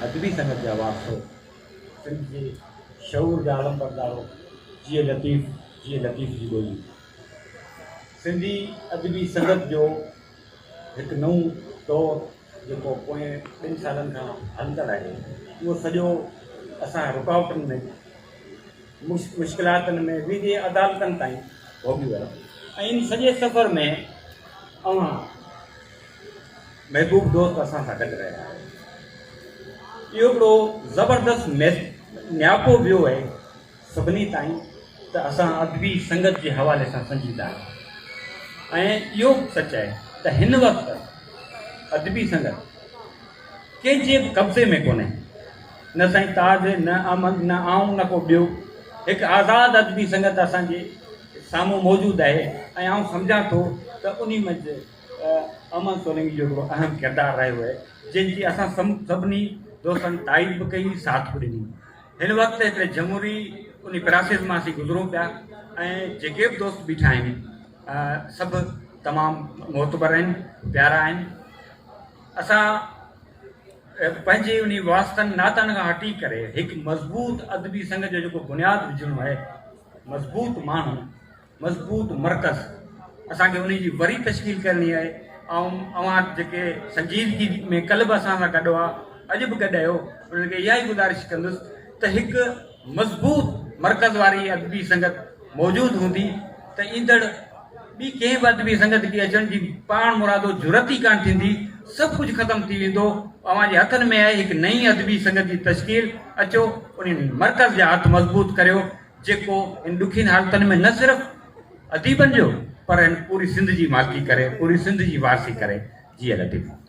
अदबी संगत जा वारसो सिंध जे शऊर जा आलम बरदारो जीअं लतीफ़ जी ॿोली। सिंधी अदबी संगत जो हिकु नओं दौरु जेको पोएं 2 सालनि खां हलंदड़ आहे, उहो सॼो असां रुकावटुनि में मुश्किलातुनि में विधि अदालतनि ताईं भोॻी वियो। ऐं इन सॼे सफ़र में अवां महबूब दोस्त असां सां गॾु रहिया आहियो। इहो हिकिड़ो ज़बरदस्त न्यापो वियो आहे सभिनी ताईं त असां अदबी संगत जे हवाले सां संजीदा आहियूं। ऐं इहो सच आहे त हिन वक़्तु अदबी संगत कंहिंजे बि कब्ज़े में कोन्हे, न साईं ताज, न अमन, न आऊं, न को ॿियो। हिकु आज़ादु अदबी संगत असांजे साम्हूं मौजूदु आहे। ऐं आउं सम्झां थो त उन में अमन सोलंकी जो हिकिड़ो अहम किरदारु रहियो आहे, जंहिंजी असां सभिनी दोस्तनि तारीफ़ बि कई, साथ बि ॾिनी। हिन वक़्तु हिकिड़े जमहूरी उन प्रोसेस मां असीं गुज़रूं पिया ऐं जेके बि दोस्त बीठा आहिनि सभु तमामु मोतबर आहिनि, प्यारा आहिनि। असां पंहिंजे उन वास्तनि नातनि खां हटी करे हिकु मज़बूत अदबी संगत जो जेको बुनियादु विझणो आहे, मज़बूत माण्हू, मज़बूत मर्कज़, असांखे उन जी वरी तश्कील करणी आहे। ऐं अवां जेके संजीदगी में कल्ह बि असां सां गॾु हुआ, अॼु बि गॾु आहियो, उन्हनि खे इहा ई गुज़ारिश कंदुसि त हिकु मज़बूत मर्कज़ वारी अदबी संगत मौजूदु हूंदी त ईंदड़ ॿी कंहिं बि अदबी संगत खे अचण जी पाण मुरादो ज़रूरत ई कान थींदी। सभु कुझु ख़तमु थी वेंदो। अवां जे हथनि में आहे हिकु नई अदबी संगत जी तश्कील। अचो उन मर्कज़ जा हथ मज़बूत करियो, जेको इन ॾुखियुनि हालतुनि में न सिर्फ़ु अदीबनि जो पर पूरी सिंध जी मालिकी करे, पूरी सिंध जी वारसी करे। जी लतीफ़।